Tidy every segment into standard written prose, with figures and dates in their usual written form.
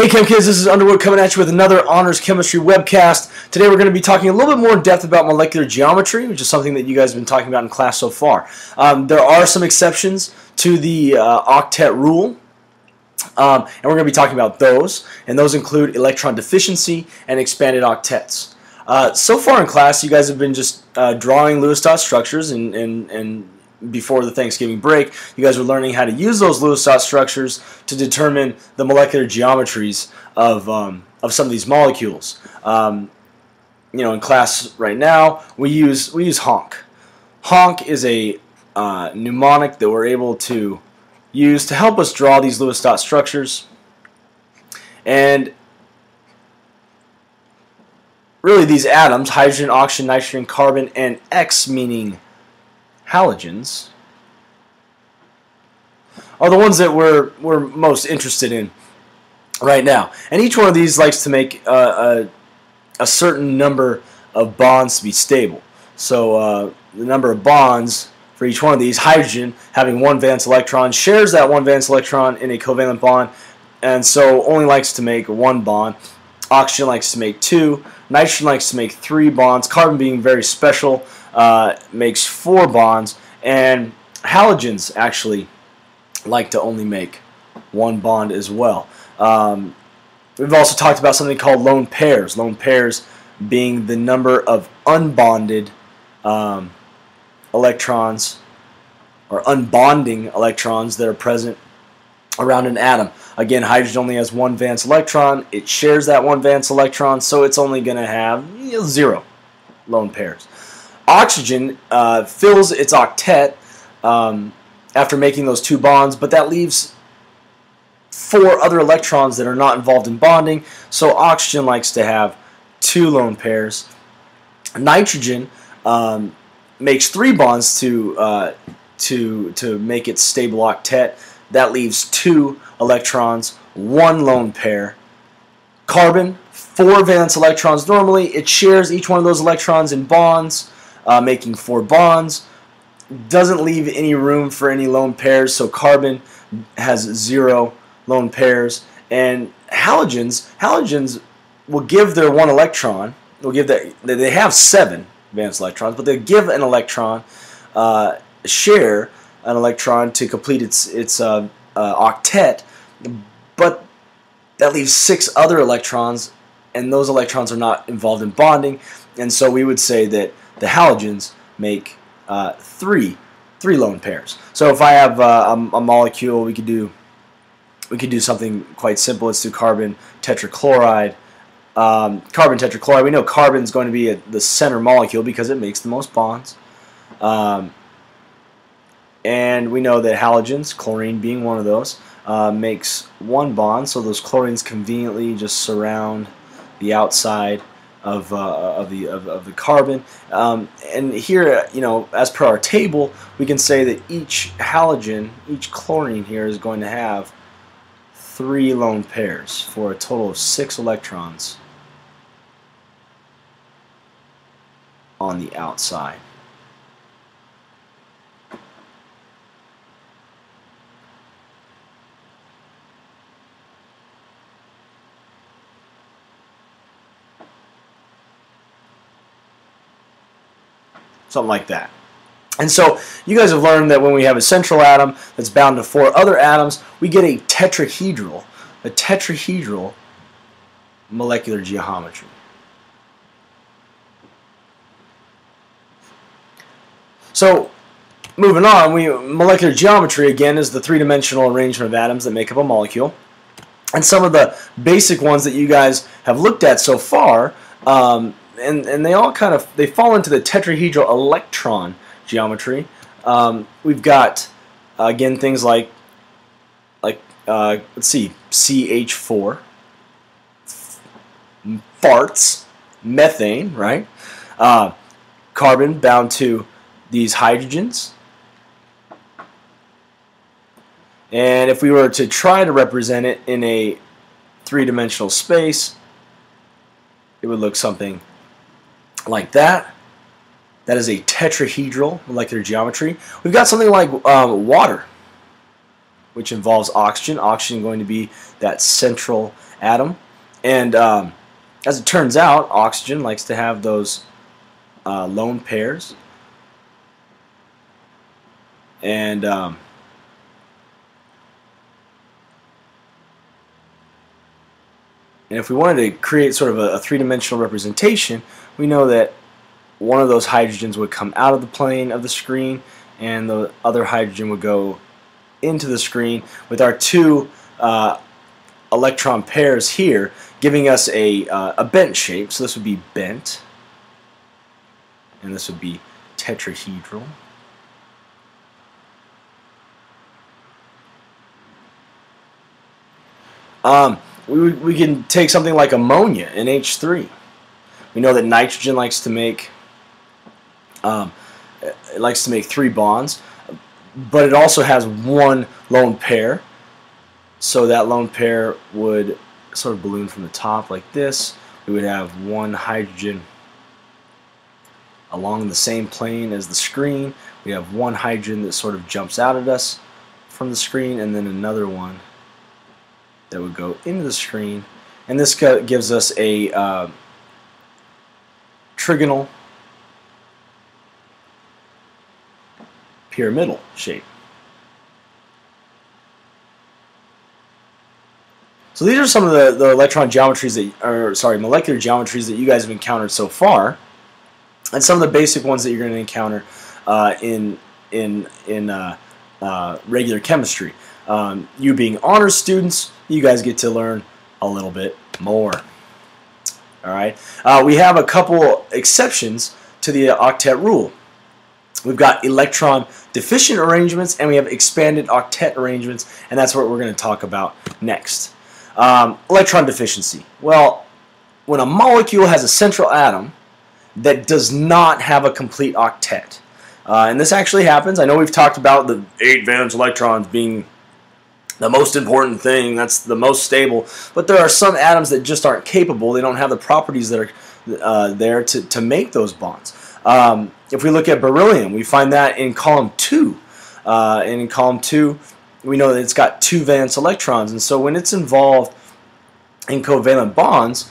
Hey Chem Kids, this is Underwood coming at you with another Honors Chemistry webcast. Today we're going to be talking a little bit more in depth about molecular geometry, which is something that you guys have been talking about in class so far. There are some exceptions to the octet rule, and we're going to be talking about those, and those include electron deficiency and expanded octets. So far in class, you guys have been just drawing Lewis dot structures, and before the Thanksgiving break, you guys were learning how to use those Lewis dot structures to determine the molecular geometries of some of these molecules. You know, in class right now, we use honk. Honk is a mnemonic that we're able to use to help us draw these Lewis dot structures. And really, these atoms, hydrogen, oxygen, nitrogen, carbon, and X, meaning halogens, are the ones that we're most interested in right now. And each one of these likes to make a certain number of bonds to be stable. So the number of bonds for each one of these, hydrogen having one valence electron, shares that one valence electron in a covalent bond, and so only likes to make one bond. Oxygen likes to make two. Nitrogen likes to make three bonds. Carbon, being very special, makes four bonds. And halogens actually like to only make one bond as well. We've also talked about something called lone pairs. Lone pairs being the number of unbonded electrons, or unbonding electrons, that are present around an atom. Again, hydrogen only has one valence electron. It shares that one valence electron, so it's only going to have zero lone pairs. Oxygen fills its octet after making those two bonds, but that leaves four other electrons that are not involved in bonding, so oxygen likes to have two lone pairs. Nitrogen makes three bonds to make its stable octet. That leaves two electrons, one lone pair. Carbon, four valence electrons normally. It shares each one of those electrons in bonds, making four bonds. Doesn't leave any room for any lone pairs, so carbon has zero lone pairs. And halogens will give their one electron. They have seven valence electrons, but they give an electron, share an electron to complete its octet, but that leaves six other electrons, and those electrons are not involved in bonding, and so we would say that the halogens make three lone pairs. So if I have a molecule, we could do something quite simple. Let's do carbon tetrachloride. Carbon tetrachloride. We know carbon is going to be the center molecule because it makes the most bonds. And we know that halogens, chlorine being one of those, makes one bond. So those chlorines conveniently just surround the outside of the carbon. And here, you know, as per our table, we can say that each halogen, each chlorine here, is going to have three lone pairs for a total of 6 electrons on the outside. Something like that. And so you guys have learned that when we have a central atom that's bound to 4 other atoms, we get a tetrahedral molecular geometry. So moving on, molecular geometry again is the three-dimensional arrangement of atoms that make up a molecule. And some of the basic ones that you guys have looked at so far, and they all they fall into the tetrahedral electron geometry. We've got again things like let's see, CH4, farts, methane, right? Carbon bound to these hydrogens. And if we were to try to represent it in a three-dimensional space, it would look something like that. That is a tetrahedral molecular geometry. We've got something like water, which involves oxygen. Oxygen going to be that central atom. And as it turns out, oxygen likes to have those lone pairs. And if we wanted to create sort of a three-dimensional representation, we know that one of those hydrogens would come out of the plane of the screen and the other hydrogen would go into the screen with our two electron pairs here giving us a bent shape. So this would be bent and this would be tetrahedral. We can take something like ammonia, NH3. We know that nitrogen likes to make three bonds, but it also has one lone pair. So that lone pair would sort of balloon from the top like this. We would have one hydrogen along the same plane as the screen. We have one hydrogen that sort of jumps out at us from the screen, and then another one that would go into the screen, and this gives us a trigonal pyramidal shape. So these are some of the electron geometries that, molecular geometries that you guys have encountered so far, and some of the basic ones that you're going to encounter in regular chemistry. You being honors students, you guys get to learn a little bit more. All right. We have a couple exceptions to the octet rule. We've got electron deficient arrangements and we have expanded octet arrangements, and that's what we're going to talk about next. Electron deficiency. Well, when a molecule has a central atom that does not have a complete octet, and this actually happens. I know we've talked about the 8 valence electrons being the most important thing, that's the most stable, but there are some atoms that just aren't capable. They don't have the properties that are there to make those bonds. If we look at beryllium, we find that in column 2. And in column 2, we know that it's got 2 valence electrons, and so when it's involved in covalent bonds,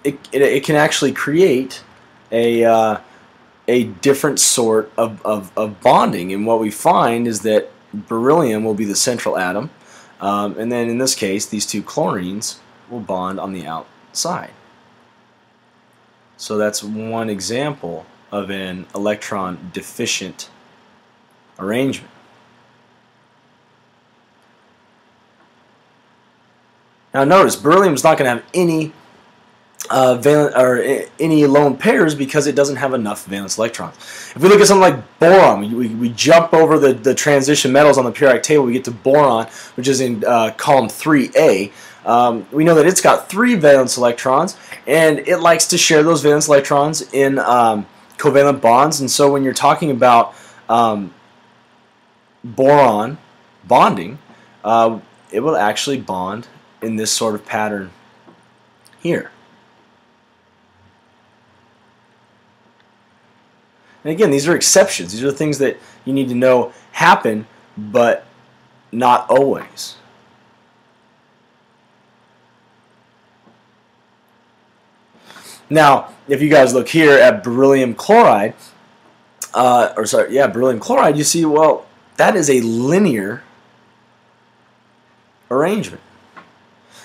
it can actually create a different sort of bonding. And what we find is that beryllium will be the central atom, and then in this case these 2 chlorines will bond on the outside. So that's one example of an electron deficient arrangement. Now notice beryllium is not going to have any any lone pairs because it doesn't have enough valence electrons. If we look at something like boron, we jump over the transition metals on the periodic table, we get to boron, which is in column 3A. We know that it's got 3 valence electrons, and it likes to share those valence electrons in covalent bonds. And so when you're talking about boron bonding, it will actually bond in this sort of pattern here. And again, these are exceptions. These are things that you need to know happen, but not always. Now, if you guys look here at beryllium chloride, beryllium chloride, you see, well, that is a linear arrangement.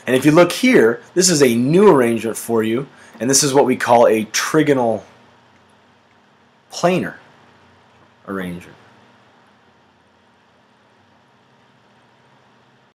And if you look here, this is a new arrangement for you, and this is what we call a trigonal planar arrangement.